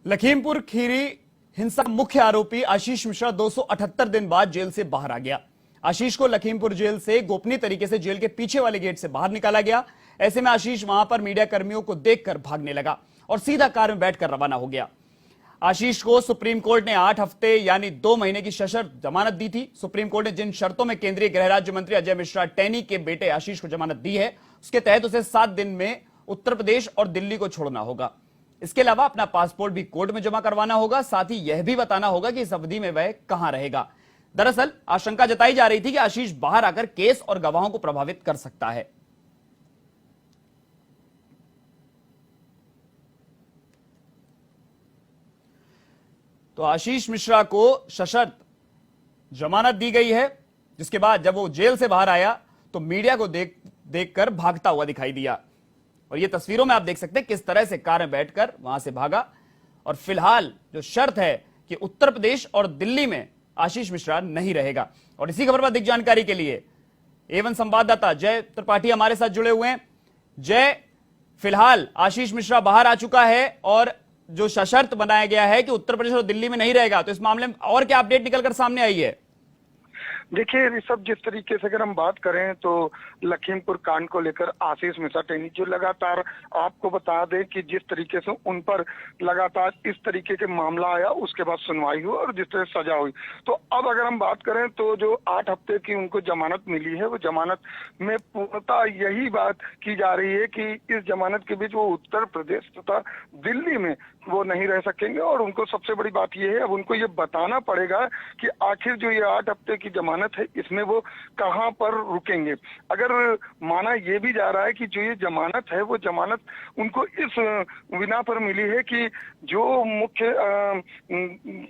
लखीमपुर खीरी हिंसा मुख्य आरोपी आशीष मिश्रा 278 दिन बाद जेल से बाहर आ गया। आशीष को लखीमपुर जेल से गोपनीय तरीके से जेल के पीछे वाले गेट से बाहर निकाला गया। ऐसे में आशीष वहां पर मीडिया कर्मियों को देखकर भागने लगा और सीधा कार में बैठकर रवाना हो गया। आशीष को सुप्रीम कोर्ट ने 8 हफ्ते यानी 2 महीने की सशर्त जमानत दी थी। सुप्रीम कोर्ट ने जिन शर्तों में केंद्रीय गृह राज्य मंत्री अजय मिश्रा टेनी के बेटे आशीष को जमानत दी है, उसके तहत उसे 7 दिन में उत्तर प्रदेश और दिल्ली को छोड़ना होगा। इसके अलावा अपना पासपोर्ट भी कोर्ट में जमा करवाना होगा। साथ ही यह भी बताना होगा कि इस अवधि में वह कहां रहेगा। दरअसल आशंका जताई जा रही थी कि आशीष बाहर आकर केस और गवाहों को प्रभावित कर सकता है। तो आशीष मिश्रा को सशर्त जमानत दी गई है, जिसके बाद जब वो जेल से बाहर आया तो मीडिया को देखकर भागता हुआ दिखाई दिया। और ये तस्वीरों में आप देख सकते हैं किस तरह से कार में बैठकर वहां से भागा। और फिलहाल जो शर्त है कि उत्तर प्रदेश और दिल्ली में आशीष मिश्रा नहीं रहेगा। और इसी खबर पर अधिक जानकारी के लिए A1 संवाददाता जय त्रिपाठी हमारे साथ जुड़े हुए हैं। जय, फिलहाल आशीष मिश्रा बाहर आ चुका है और जो सशर्त बनाया गया है कि उत्तर प्रदेश और दिल्ली में नहीं रहेगा, तो इस मामले में और क्या अपडेट निकलकर सामने आई है? देखिए ऋषभ, जिस तरीके से अगर हम बात करें तो लखीमपुर कांड को लेकर आशीष मिश्रा टेनी जो लगातार आपको बता दें कि जिस तरीके से उन पर लगातार इस तरीके के मामला आया, उसके बाद सुनवाई हुई और जिस तरह सजा हुई, तो अब अगर हम बात करें तो जो 8 हफ्ते की उनको जमानत मिली है, वो जमानत में पूर्णतः यही बात की जा रही है कि इस जमानत के बीच वो उत्तर प्रदेश तथा दिल्ली में वो नहीं रह सकेंगे। और उनको सबसे बड़ी बात यह है, अब उनको ये बताना पड़ेगा कि आखिर जो ये 8 हफ्ते की जमानत है, इसमें वो कहां पर रुकेंगे। अगर माना यह भी जा रहा है कि जो ये जमानत है, वो जमानत उनको इस बिना पर मिली है कि जो मुख्य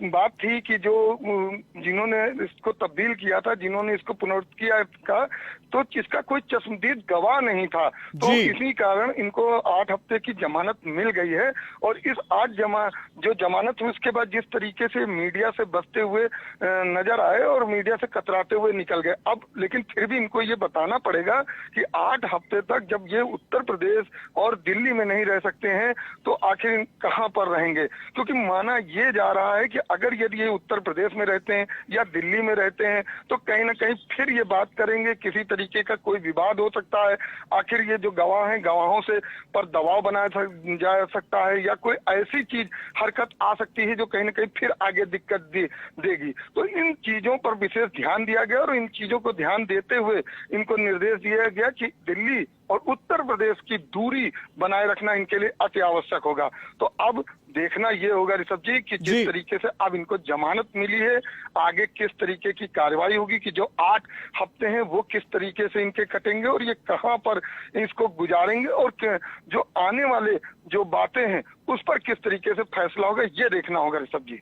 बात थी कि जो जिन्होंने इसको तब्दील किया था, जिन्होंने इसको पुनरुत्थित किया था, तो इसका कोई चश्मदीद गवाह नहीं था। तो इसी कारण इनको 8 हफ्ते की जमानत मिल गई है। और इस जो जमानत हुई, उसके बाद जिस तरीके से मीडिया से बचते हुए नजर आए और मीडिया से कतराते हुए निकल गए, अब लेकिन फिर भी इनको ये बताना पड़ेगा कि 8 हफ्ते तक जब ये उत्तर प्रदेश और दिल्ली में नहीं रह सकते हैं, तो आखिर कहां पर रहेंगे। क्योंकि माना ये जा रहा है कि अगर यदि ये उत्तर प्रदेश में रहते हैं या दिल्ली में रहते हैं, तो कहीं ना कहीं फिर ये बात करेंगे, किसी तरीके का कोई विवाद हो सकता है। आखिर ये जो गवाह हैं, गवाहों से पर दबाव बनाया जा सकता है या कोई ऐसी चीज हरकत आ सकती है जो कहीं ना कहीं फिर आगे दिक्कत देगी। तो इन चीजों पर विशेष ध्यान दिया गया और इन चीजों को ध्यान देते हुए इनको निर्देश दिया गया कि दिल्ली और उत्तर प्रदेश की दूरी बनाए रखना इनके लिए अति आवश्यक होगा। तो अब देखना यह होगा ऋषभ जी कि जिस तरीके से अब इनको जमानत मिली है, आगे किस तरीके की कार्रवाई होगी कि जो 8 हफ्ते हैं वो किस तरीके से इनके कटेंगे और ये कहां पर इसको गुजारेंगे, और जो आने वाले जो बातें हैं उस पर किस तरीके से फैसला होगा, ये देखना होगा ऋषभ जी।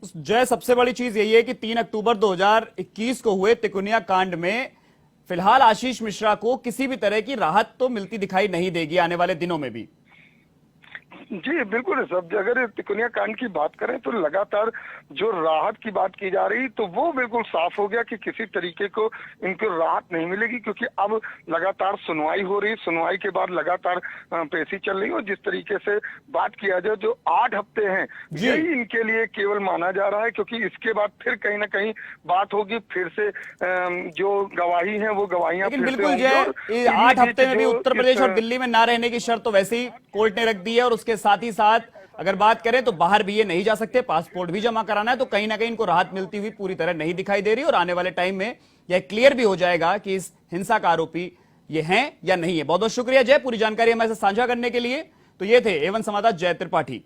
जय, सबसे बड़ी चीज यही है कि 3 अक्टूबर 2021 को हुए तिकोनिया कांड में फिलहाल आशीष मिश्रा को किसी भी तरह की राहत तो मिलती दिखाई नहीं देगी आने वाले दिनों में भी। जी बिल्कुल सब, अगर तिकोनिया कांड की बात करें तो लगातार जो राहत की बात की जा रही, तो वो बिल्कुल साफ हो गया कि किसी तरीके को इनको राहत नहीं मिलेगी। क्योंकि अब लगातार सुनवाई हो रही, सुनवाई के बाद लगातार पेशी चल रही, और जिस तरीके से बात किया जाए जो 8 हफ्ते हैं, यही इनके लिए केवल माना जा रहा है। क्योंकि इसके बाद फिर कहीं ना कहीं बात होगी, फिर से जो गवाही है वो गवाहियां बिल्कुल जो 8 हफ्ते में भी उत्तर प्रदेश और दिल्ली में ना रहने की शर्त तो वैसे ही कोर्ट ने रख दी है। और उसके साथ ही साथ अगर बात करें तो बाहर भी ये नहीं जा सकते, पासपोर्ट भी जमा कराना है, तो कहीं ना कहीं इनको राहत मिलती हुई पूरी तरह नहीं दिखाई दे रही। और आने वाले टाइम में यह क्लियर भी हो जाएगा कि इस हिंसा का आरोपी ये हैं या नहीं है। बहुत बहुत शुक्रिया जय, पूरी जानकारी हमारे साथ साझा करने के लिए। तो ये थे A1 संवाददाता जय त्रिपाठी।